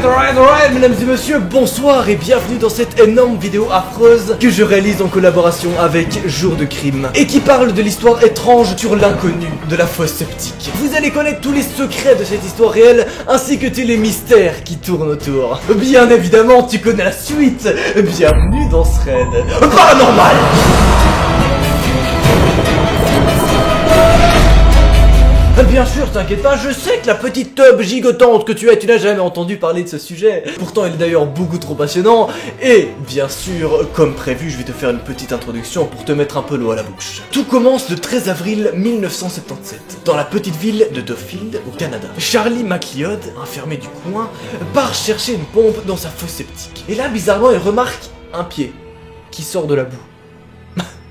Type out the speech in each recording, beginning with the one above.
Alright, mesdames et messieurs, bonsoir et bienvenue dans cette énorme vidéo affreuse que je réalise en collaboration avec Jour de Crime et qui parle de l'histoire étrange sur l'inconnu de la fosse septique. Vous allez connaître tous les secrets de cette histoire réelle ainsi que tous les mystères qui tournent autour. Bien évidemment, tu connais la suite. Bienvenue dans ce raid paranormal. Bien sûr, t'inquiète pas, je sais que la petite teub gigotante que tu es, tu n'as jamais entendu parler de ce sujet. Pourtant, il est d'ailleurs beaucoup trop passionnant. Et, bien sûr, comme prévu, je vais te faire une petite introduction pour te mettre un peu l'eau à la bouche. Tout commence le 13 avril 1977, dans la petite ville de Duffield, au Canada. Charlie McLeod, un fermier du coin, part chercher une pompe dans sa fosse septique. Et là, bizarrement, il remarque un pied qui sort de la boue.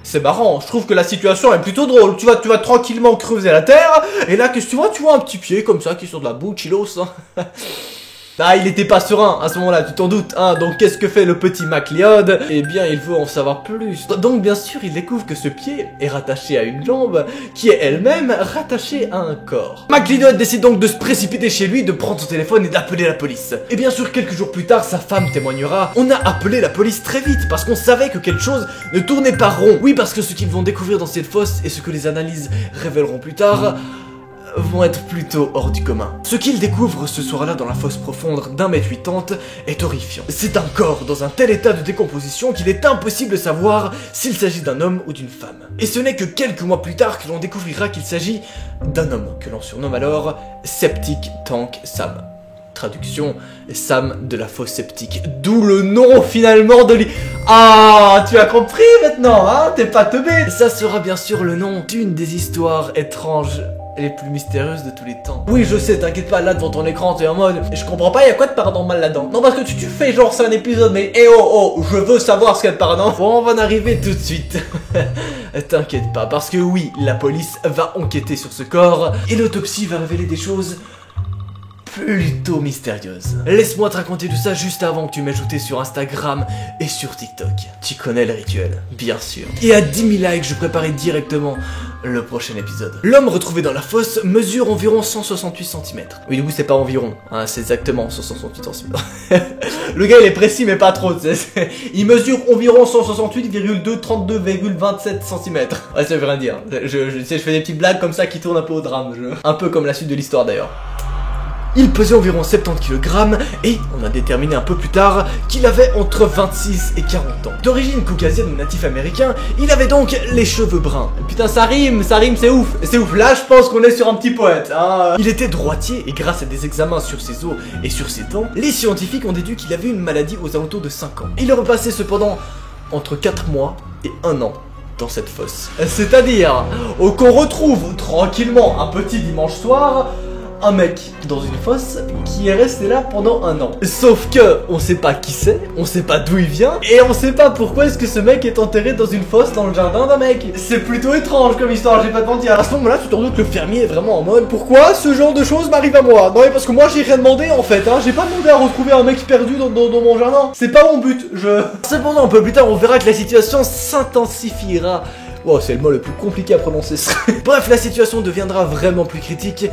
C'est marrant, je trouve que la situation est plutôt drôle. Tu vas tranquillement creuser la terre, et là, qu'est-ce que tu vois un petit pied comme ça qui sort de la boue, chillos, hein. Ah, il était pas serein à ce moment-là, tu t'en doutes, hein. Donc, qu'est-ce que fait le petit McLeod? Eh bien, il veut en savoir plus. Donc, bien sûr, il découvre que ce pied est rattaché à une jambe, qui est elle-même rattachée à un corps. McLeod décide donc de se précipiter chez lui, de prendre son téléphone et d'appeler la police. Et bien sûr, quelques jours plus tard, sa femme témoignera. On a appelé la police très vite, parce qu'on savait que quelque chose ne tournait pas rond. Oui, parce que ce qu'ils vont découvrir dans cette fosse, et ce que les analyses révéleront plus tard, vont être plutôt hors du commun. Ce qu'ils découvrent ce soir-là dans la fosse profonde d'1,80 m est horrifiant. C'est un corps dans un tel état de décomposition qu'il est impossible de savoir s'il s'agit d'un homme ou d'une femme. Et ce n'est que quelques mois plus tard que l'on découvrira qu'il s'agit d'un homme, que l'on surnomme alors Septic Tank Sam. Traduction, Sam de la fosse septique. D'où le nom finalement de lui. Ah, tu as compris maintenant, hein? T'es pas teubé. Ça sera bien sûr le nom d'une des histoires étranges les plus mystérieuses de tous les temps. Oui, je sais, t'inquiète pas, là devant ton écran, t'es en mode je comprends pas, y'a quoi de paranormal là-dedans? Non, parce que tu fais genre c'est un épisode, mais je veux savoir ce qu'il y a de paranormal. Bon, on va en arriver tout de suite. T'inquiète pas, parce que oui, la police va enquêter sur ce corps et l'autopsie va révéler des choses plutôt mystérieuse. Laisse-moi te raconter tout ça juste avant que tu m'ajoutes sur Instagram et sur TikTok. Tu connais le rituel, bien sûr. Et à 10 000 likes, je préparais directement le prochain épisode. L'homme retrouvé dans la fosse mesure environ 168 cm. Oui, du coup, c'est pas environ, hein, c'est exactement 168 cm. Le gars, il est précis, mais pas trop, tu sais. Il mesure environ 168,232,27 cm. Ouais, ça veut rien dire. Je fais des petites blagues comme ça qui tournent un peu au drame. Un peu comme la suite de l'histoire, d'ailleurs. Il pesait environ 70 kg et on a déterminé un peu plus tard qu'il avait entre 26 et 40 ans. D'origine caucasienne ou natif américain, il avait donc les cheveux bruns. Putain, ça rime, c'est ouf. C'est ouf, là je pense qu'on est sur un petit poète, hein. Il était droitier et grâce à des examens sur ses os et sur ses dents, les scientifiques ont déduit qu'il avait une maladie aux alentours de 5 ans. Il est repassé cependant entre 4 mois et 1 an dans cette fosse. C'est-à-dire qu'on retrouve tranquillement un petit dimanche soir un mec dans une fosse qui est resté là pendant 1 an. Sauf que on sait pas qui c'est, on sait pas d'où il vient, et on sait pas pourquoi est-ce que ce mec est enterré dans une fosse dans le jardin d'un mec. C'est plutôt étrange comme histoire, j'ai pas te mentir. À ce moment-là, tu t'en doutes que le fermier est vraiment en mode pourquoi ce genre de choses m'arrive à moi? Non mais parce que moi j'ai rien demandé en fait, hein. J'ai pas demandé à retrouver un mec perdu dans mon jardin. C'est pas mon but, Cependant, un peu plus tard, on verra que la situation s'intensifiera. Wow, c'est le mot le plus compliqué à prononcer. Bref, la situation deviendra vraiment plus critique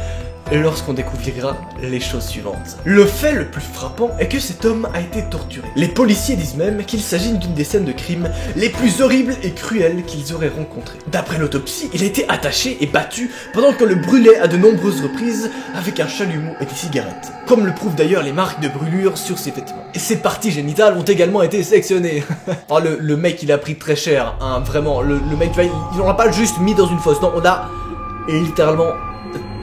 lorsqu'on découvrira les choses suivantes. Le fait le plus frappant est que cet homme a été torturé. Les policiers disent même qu'il s'agit d'une des scènes de crime les plus horribles et cruelles qu'ils auraient rencontrées. D'après l'autopsie, il a été attaché et battu pendant qu'on le brûlait à de nombreuses reprises avec un chalumeau et des cigarettes. Comme le prouvent d'ailleurs les marques de brûlure sur ses vêtements. Et ses parties génitales ont également été sectionnées. Oh, le mec il a pris très cher, hein, vraiment. Le mec, il en a pas juste mis dans une fosse, non, on a littéralement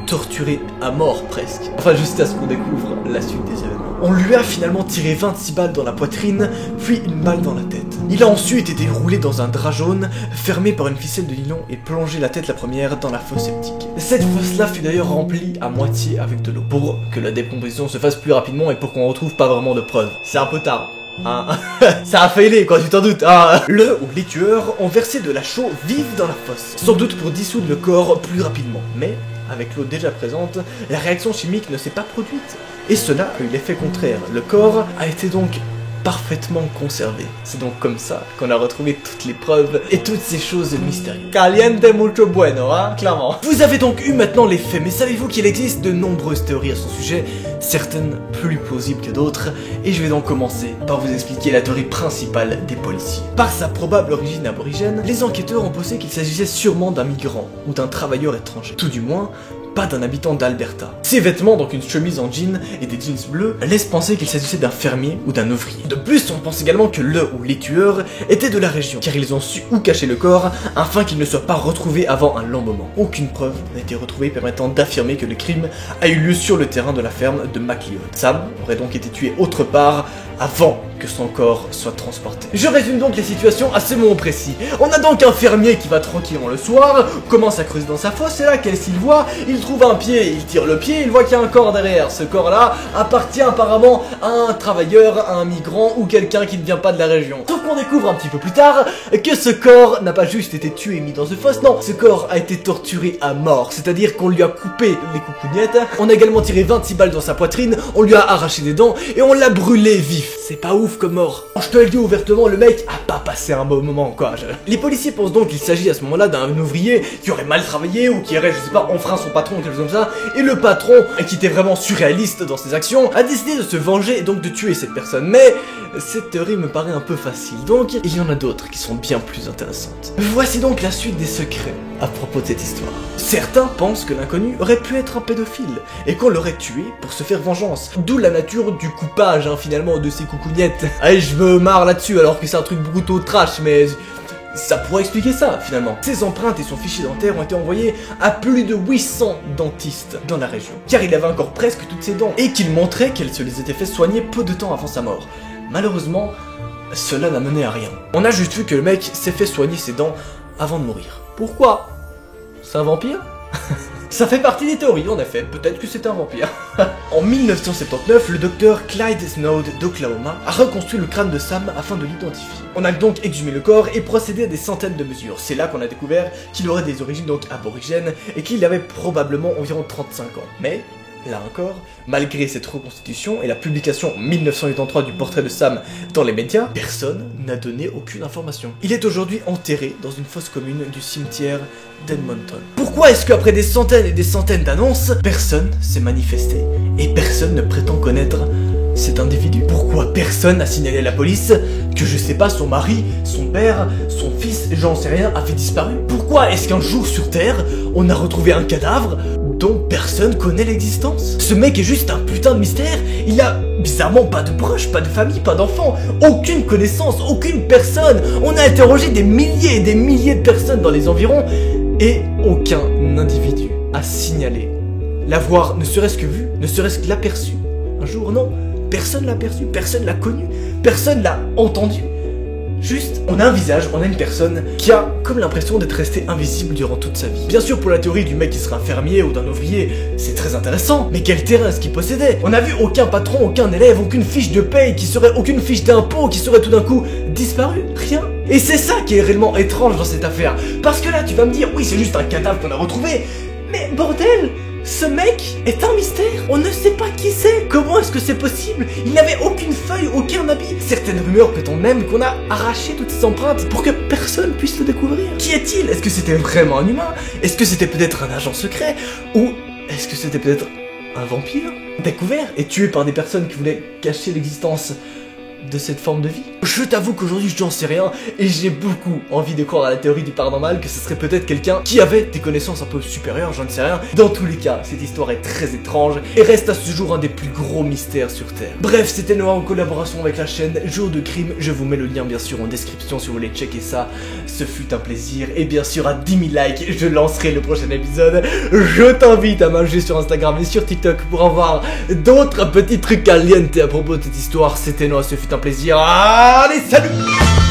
torturé à mort presque. Enfin jusqu'à ce qu'on découvre la suite des événements. On lui a finalement tiré 26 balles dans la poitrine, puis une balle dans la tête. Il a ensuite été roulé dans un drap jaune, fermé par une ficelle de nylon et plongé la tête la première dans la fosse septique. Cette fosse-là fut d'ailleurs remplie à moitié avec de l'eau, pour que la décomposition se fasse plus rapidement et pour qu'on retrouve pas vraiment de preuves. C'est un peu tard. Hein. Ça a failé quoi, tu t'en doutes, hein. Le ou les tueurs ont versé de la chaux vive dans la fosse, sans doute pour dissoudre le corps plus rapidement, mais avec l'eau déjà présente, la réaction chimique ne s'est pas produite. Et cela a eu l'effet contraire. Le corps a été donc parfaitement conservée. C'est donc comme ça qu'on a retrouvé toutes les preuves et toutes ces choses mystérieuses. Caliente mucho bueno, hein, clairement. Vous avez donc eu maintenant les faits, mais savez-vous qu'il existe de nombreuses théories à son sujet, certaines plus plausibles que d'autres, et je vais donc commencer par vous expliquer la théorie principale des policiers. Par sa probable origine aborigène, les enquêteurs ont pensé qu'il s'agissait sûrement d'un migrant ou d'un travailleur étranger. Tout du moins, pas d'un habitant d'Alberta. Ses vêtements, donc une chemise en jean et des jeans bleus, laissent penser qu'il s'agissait d'un fermier ou d'un ouvrier. De plus, on pense également que le ou les tueurs étaient de la région, car ils ont su où cacher le corps afin qu'il ne soit pas retrouvé avant un long moment. Aucune preuve n'a été retrouvée permettant d'affirmer que le crime a eu lieu sur le terrain de la ferme de McLeod. Sam aurait donc été tué autre part avant que son corps soit transporté. Je résume donc les situations à ce moment précis. On a donc un fermier qui va tranquillement le soir, commence à creuser dans sa fosse, et là, qu'est-ce qu'il voit? Il trouve un pied, il tire le pied, il voit qu'il y a un corps derrière. Ce corps-là appartient apparemment à un travailleur, à un migrant ou quelqu'un qui ne vient pas de la région. Sauf qu'on découvre un petit peu plus tard que ce corps n'a pas juste été tué et mis dans une fosse, non, ce corps a été torturé à mort, c'est-à-dire qu'on lui a coupé les coucougnettes, on a également tiré 26 balles dans sa poitrine, on lui a arraché des dents et on l'a brûlé vif. C'est pas ouf comme mort. Je te le dis ouvertement, le mec a pas passé un bon moment, quoi. Les policiers pensent donc qu'il s'agit à ce moment-là d'un ouvrier qui aurait mal travaillé ou qui aurait, je sais pas, enfreint son patron ou quelque chose comme ça, et le patron, qui était vraiment surréaliste dans ses actions, a décidé de se venger et donc de tuer cette personne. Mais cette théorie me paraît un peu facile, donc il y en a d'autres qui sont bien plus intéressantes. Voici donc la suite des secrets à propos de cette histoire. Certains pensent que l'inconnu aurait pu être un pédophile et qu'on l'aurait tué pour se faire vengeance. D'où la nature du coupage, hein, finalement, de ces coucougnettes. Allez, je me marre là-dessus alors que c'est un truc beaucoup trop trash, mais ça pourrait expliquer ça, finalement. Ses empreintes et son fichier dentaire ont été envoyés à plus de 800 dentistes dans la région, car il avait encore presque toutes ses dents, et qu'il montrait qu'elle se les était fait soigner peu de temps avant sa mort. Malheureusement, cela n'a mené à rien. On a juste vu que le mec s'est fait soigner ses dents avant de mourir. Pourquoi? C'est un vampire? Ça fait partie des théories, en effet, peut-être que c'est un vampire. En 1979, le docteur Clyde Snoad d'Oklahoma a reconstruit le crâne de Sam afin de l'identifier. On a donc exhumé le corps et procédé à des centaines de mesures. C'est là qu'on a découvert qu'il aurait des origines donc aborigènes et qu'il avait probablement environ 35 ans. Mais, là encore, malgré cette reconstitution et la publication en 1983 du portrait de Sam dans les médias, personne n'a donné aucune information. Il est aujourd'hui enterré dans une fosse commune du cimetière d'Edmonton. Pourquoi est-ce qu'après des centaines et des centaines d'annonces, personne s'est manifesté et personne ne prétend connaître cet individu? Pourquoi personne n'a signalé à la police que, je sais pas, son mari, son père, son fils, j'en sais rien, a fait disparu? Pourquoi est-ce qu'un jour sur Terre, on a retrouvé un cadavre dont personne connaît l'existence? Ce mec est juste un putain de mystère. Il a bizarrement pas de proches, pas de famille, pas d'enfants, aucune connaissance, aucune personne. On a interrogé des milliers et des milliers de personnes dans les environs et aucun individu a signalé l'avoir ne serait-ce que vu, ne serait-ce que l'aperçu. Un jour, non, personne l'a aperçu, personne l'a connu, personne l'a entendu. Juste, on a un visage, on a une personne qui a comme l'impression d'être restée invisible durant toute sa vie. Bien sûr, pour la théorie du mec qui serait un fermier ou d'un ouvrier, c'est très intéressant, mais quel terrain est-ce qu'il possédait? On a vu aucun patron, aucun élève, aucune fiche de paye qui serait, aucune fiche d'impôt qui serait tout d'un coup disparue, rien. Et c'est ça qui est réellement étrange dans cette affaire, parce que là tu vas me dire, oui c'est juste un cadavre qu'on a retrouvé, mais bordel, ce mec est un mystère. On ne sait pas qui c'est. Comment est-ce que c'est possible? Il n'avait aucune feuille, aucun habit. Certaines rumeurs prétendent même qu'on a arraché toutes ses empreintes pour que personne puisse le découvrir. Qui est-il? Est-ce que c'était vraiment un humain? Est-ce que c'était peut-être un agent secret? Ou est-ce que c'était peut-être un vampire? Découvert et tué par des personnes qui voulaient cacher l'existence de cette forme de vie? Je t'avoue qu'aujourd'hui j'en sais rien et j'ai beaucoup envie de croire à la théorie du paranormal, que ce serait peut-être quelqu'un qui avait des connaissances un peu supérieures, j'en sais rien. Dans tous les cas, cette histoire est très étrange et reste à ce jour un des plus gros mystères sur Terre. Bref, c'était Noah en collaboration avec la chaîne Jour de Crime, je vous mets le lien bien sûr en description si vous voulez checker ça. Ce fut un plaisir et bien sûr à 10 000 likes, je lancerai le prochain épisode. Je t'invite à m'ajouter sur Instagram et sur TikTok pour avoir d'autres petits trucs calientes à propos de cette histoire. C'était Noah, ce fut un plaisir. Allez, salut!